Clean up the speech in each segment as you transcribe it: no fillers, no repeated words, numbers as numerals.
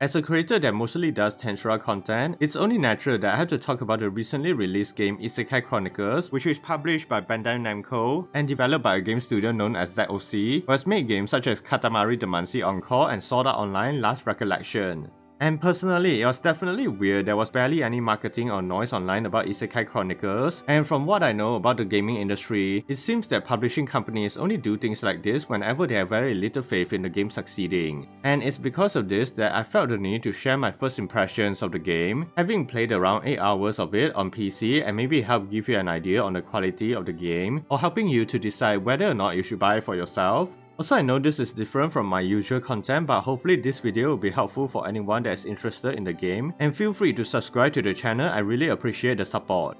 As a creator that mostly does Tensura content, it's only natural that I have to talk about the recently released game Isekai Chronicles, which is published by Bandai Namco and developed by a game studio known as ZOC, who has made games such as Katamari Damacy Encore and Sword Art Online Last Recollection. And personally, it was definitely weird there was barely any marketing or noise online about Isekai Chronicles, and from what I know about the gaming industry, it seems that publishing companies only do things like this whenever they have very little faith in the game succeeding. And it's because of this that I felt the need to share my first impressions of the game, having played around 8 hours of it on PC and maybe help give you an idea on the quality of the game, or helping you to decide whether or not you should buy it for yourself. Also, I know this is different from my usual content, but hopefully this video will be helpful for anyone that is interested in the game, and feel free to subscribe to the channel. I really appreciate the support.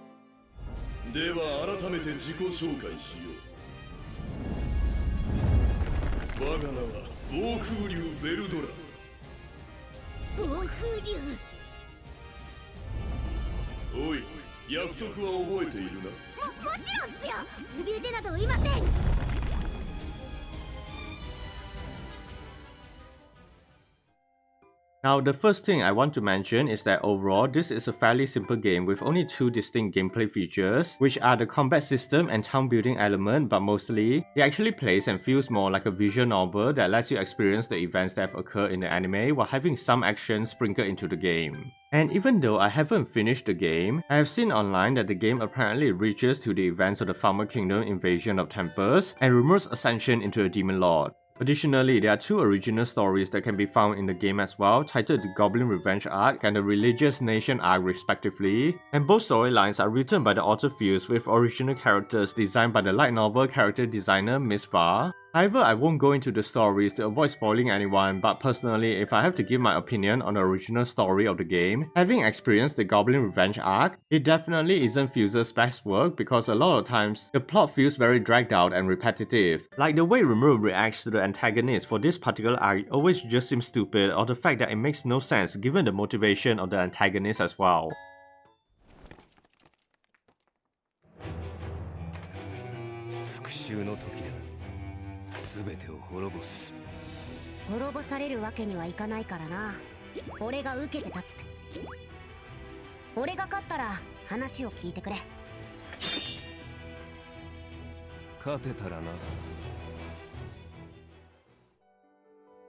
では改めて自己紹介しよう。我が名は暴風竜ベルドラ。暴風竜。おい、約束は覚えているな。もちろんっすよ。怯えてなどいません。Now, the first thing I want to mention is that overall, this is a fairly simple game with only 2 distinct gameplay features, which are the combat system and town building element, but mostly, it actually plays and feels more like a visual novel that lets you experience the events that have occurred in the anime while having some action sprinkled into the game. And even though I haven't finished the game, I have seen online that the game apparently reaches to the events of the Farmer Kingdom invasion of Tempest and Rumor's ascension into a Demon Lord. Additionally, there are 2 original stories that can be found in the game as well, titled the Goblin Revenge Arc and the Religious Nation Arc respectively, and both storylines are written by the author fused with original characters designed by the light novel character designer Miss Va. However, I won't go into the stories to avoid spoiling anyone, but personally, if I have to give my opinion on the original story of the game, having experienced the Goblin Revenge arc, it definitely isn't Fuse's best work because a lot of times, the plot feels very dragged out and repetitive. Like the way Rimuru reacts to the antagonist for this particular arc always just seems stupid, or the fact that it makes no sense given the motivation of the antagonist as well. 全てを滅ぼす。滅ぼされるわけにはいかないからな。俺が受けて立つ。俺が勝ったら話を聞いてくれ。勝てたらな。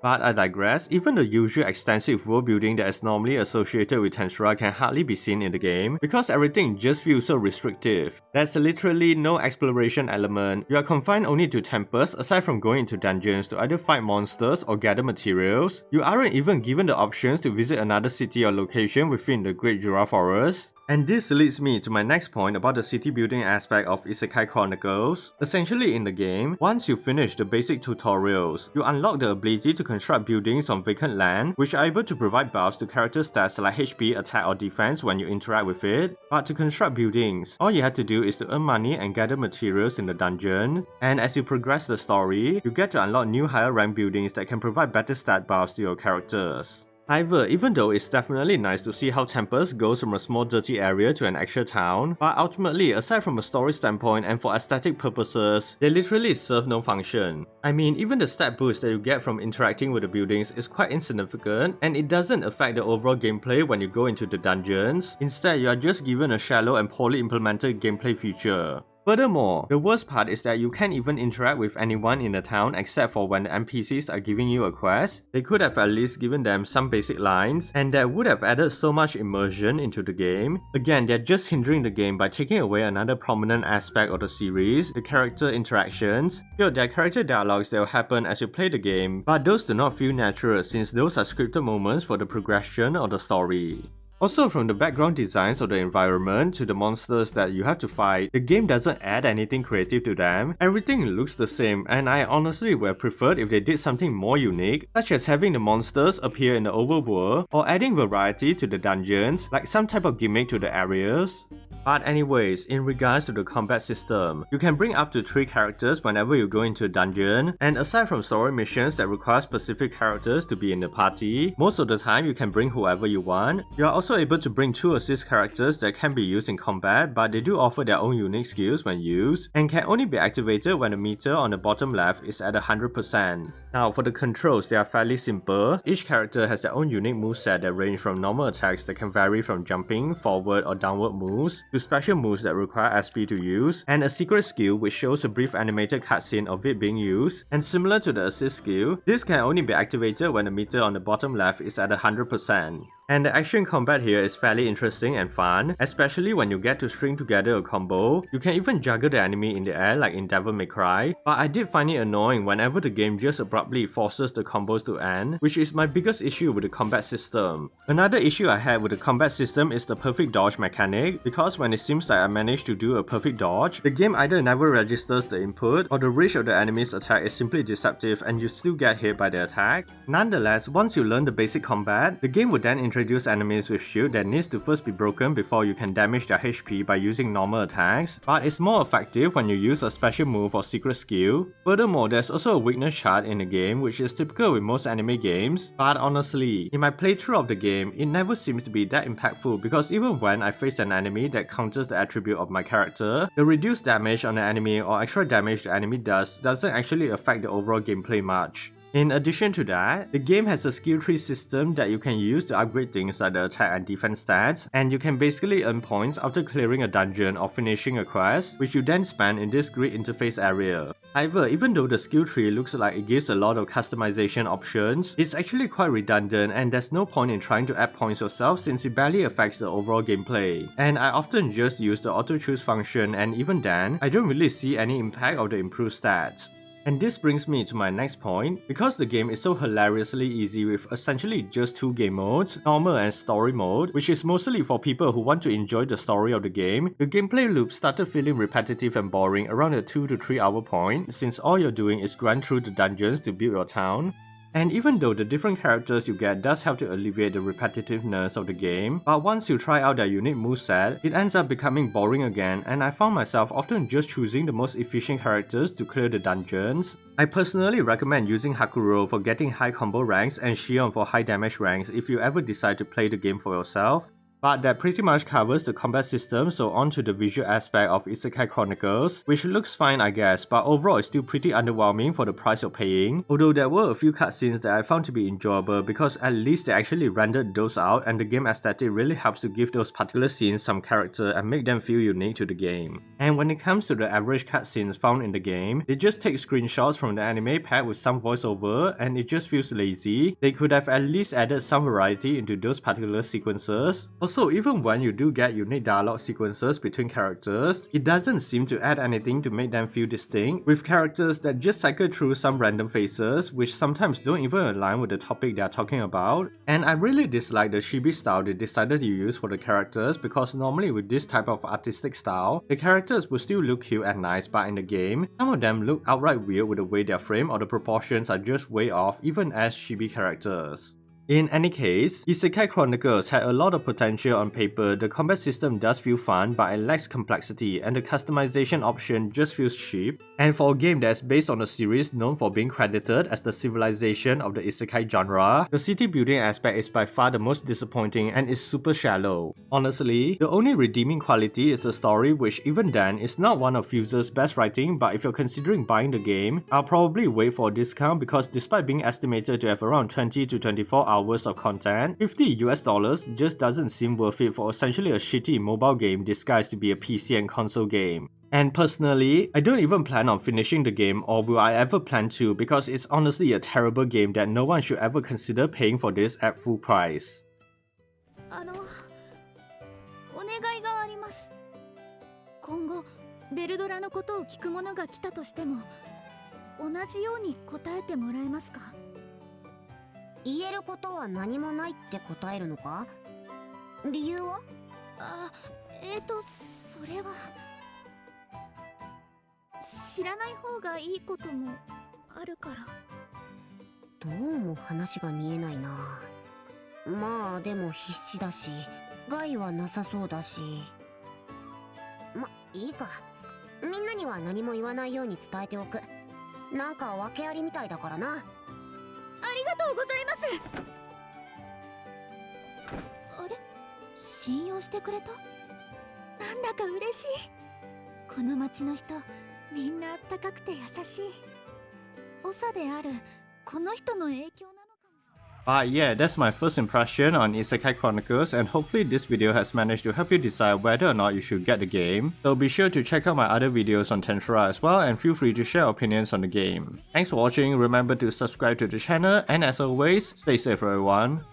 But I digress, even the usual extensive world building that is normally associated with Tensura can hardly be seen in the game, because everything just feels so restrictive. There's literally no exploration element, you are confined only to Tempest aside from going into dungeons to either fight monsters or gather materials. You aren't even given the options to visit another city or location within the Great Jura Forest. And this leads me to my next point about the city building aspect of Isekai Chronicles. Essentially in the game, once you finish the basic tutorials, you unlock the ability to construct buildings on vacant land, which are able to provide buffs to character stats like HP, attack or defense when you interact with it. But to construct buildings, all you have to do is to earn money and gather materials in the dungeon. And as you progress the story, you get to unlock new higher rank buildings that can provide better stat buffs to your characters. However, even though it's definitely nice to see how Tempest goes from a small dirty area to an actual town, but ultimately, aside from a story standpoint and for aesthetic purposes, they literally serve no function. I mean, even the stat boost that you get from interacting with the buildings is quite insignificant, and it doesn't affect the overall gameplay when you go into the dungeons. Instead, you are just given a shallow and poorly implemented gameplay feature. Furthermore, the worst part is that you can't even interact with anyone in the town except for when the NPCs are giving you a quest. They could have at least given them some basic lines, and that would have added so much immersion into the game. Again, they're just hindering the game by taking away another prominent aspect of the series, the character interactions. Sure, there are character dialogues that will happen as you play the game, but those do not feel natural since those are scripted moments for the progression of the story. Also, from the background designs of the environment to the monsters that you have to fight, the game doesn't add anything creative to them. Everything looks the same, and I honestly would have preferred if they did something more unique, such as having the monsters appear in the overworld, or adding variety to the dungeons, like some type of gimmick to the areas. But anyways, in regards to the combat system, you can bring up to 3 characters whenever you go into a dungeon, and aside from story missions that require specific characters to be in the party, most of the time you can bring whoever you want. You are also able to bring 2 assist characters that can be used in combat, but they do offer their own unique skills when used, and can only be activated when the meter on the bottom left is at 100%. Now for the controls, they are fairly simple. Each character has their own unique moveset that range from normal attacks that can vary from jumping, forward or downward moves, to special moves that require SP to use, and a secret skill which shows a brief animated cutscene of it being used. And similar to the assist skill, this can only be activated when the meter on the bottom left is at 100%. And the action combat here is fairly interesting and fun, especially when you get to string together a combo. You can even juggle the enemy in the air like in Devil May Cry, but I did find it annoying whenever the game just abruptly forces the combos to end, which is my biggest issue with the combat system. Another issue I had with the combat system is the perfect dodge mechanic, because when it seems like I managed to do a perfect dodge, the game either never registers the input, or the reach of the enemy's attack is simply deceptive and you still get hit by the attack. Nonetheless, once you learn the basic combat, the game would then introduce enemies with shield that needs to first be broken before you can damage their HP by using normal attacks, but it's more effective when you use a special move or secret skill. Furthermore, there's also a weakness chart in the game, which is typical with most anime games, but honestly, in my playthrough of the game, it never seems to be that impactful, because even when I face an enemy that counters the attribute of my character, the reduced damage on the enemy or extra damage the enemy doesn't actually affect the overall gameplay much. In addition to that, the game has a skill tree system that you can use to upgrade things like the attack and defense stats, and you can basically earn points after clearing a dungeon or finishing a quest, which you then spend in this grid interface area. However, even though the skill tree looks like it gives a lot of customization options, it's actually quite redundant and there's no point in trying to add points yourself since it barely affects the overall gameplay. And I often just use the auto choose function, and even then, I don't really see any impact of the improved stats. And this brings me to my next point. Because the game is so hilariously easy with essentially just 2 game modes, normal and story mode, which is mostly for people who want to enjoy the story of the game, the gameplay loop started feeling repetitive and boring around the 2 to 3 hour point, since all you're doing is run through the dungeons to build your town. And even though the different characters you get does help to alleviate the repetitiveness of the game, but once you try out their unique moveset, it ends up becoming boring again, and I found myself often just choosing the most efficient characters to clear the dungeons. I personally recommend using Hakuro for getting high combo ranks and Shion for high damage ranks if you ever decide to play the game for yourself. But that pretty much covers the combat system, so on to the visual aspect of Isekai Chronicles, which looks fine I guess, but overall it's still pretty underwhelming for the price you're paying. Although there were a few cutscenes that I found to be enjoyable because at least they actually rendered those out, and the game aesthetic really helps to give those particular scenes some character and make them feel unique to the game. And when it comes to the average cutscenes found in the game, they just take screenshots from the anime paired with some voiceover, and it just feels lazy. They could have at least added some variety into those particular sequences. Also, even when you do get unique dialogue sequences between characters, it doesn't seem to add anything to make them feel distinct, with characters that just cycle through some random faces, which sometimes don't even align with the topic they are talking about. And I really dislike the chibi style they decided to use for the characters, because normally with this type of artistic style, the characters will still look cute and nice, but in the game, some of them look outright weird with the way they're framed, or the proportions are just way off even as chibi characters. In any case, Isekai Chronicles had a lot of potential on paper. The combat system does feel fun, but it lacks complexity, and the customization option just feels cheap. And for a game that's based on a series known for being credited as the civilization of the Isekai genre, the city building aspect is by far the most disappointing and is super shallow. Honestly, the only redeeming quality is the story, which even then is not one of Fuse's best writing, but if you're considering buying the game, I'll probably wait for a discount, because despite being estimated to have around 20 to 24 hours of content, $50 just doesn't seem worth it for essentially a shitty mobile game disguised to be a PC and console game. And personally, I don't even plan on finishing the game, or will I ever plan to, because it's honestly a terrible game that no one should ever consider paying for this at full price. お願いがあります。今後ベルドラのことを聞く者が来たとしても、同じように答えてもらえますか？言えることは何もないって答えるのか？理由は？それは知らない方がいいこともあるから。どうも話が見えないな。まあでも必死だし、害はなさそうだし。いいか、みんなには何も言わないように伝えておく。なんか訳ありみたいだからな。ありがとうございます。あれ、信用してくれた？なんだか嬉しい。この町の人みんなあったかくて優しい。長であるこの人の影響なのかも。But yeah, that's my first impression on Isekai Chronicles, and hopefully this video has managed to help you decide whether or not you should get the game. So be sure to check out my other videos on Tensura as well, and feel free to share opinions on the game. Thanks for watching, remember to subscribe to the channel, and as always, stay safe everyone.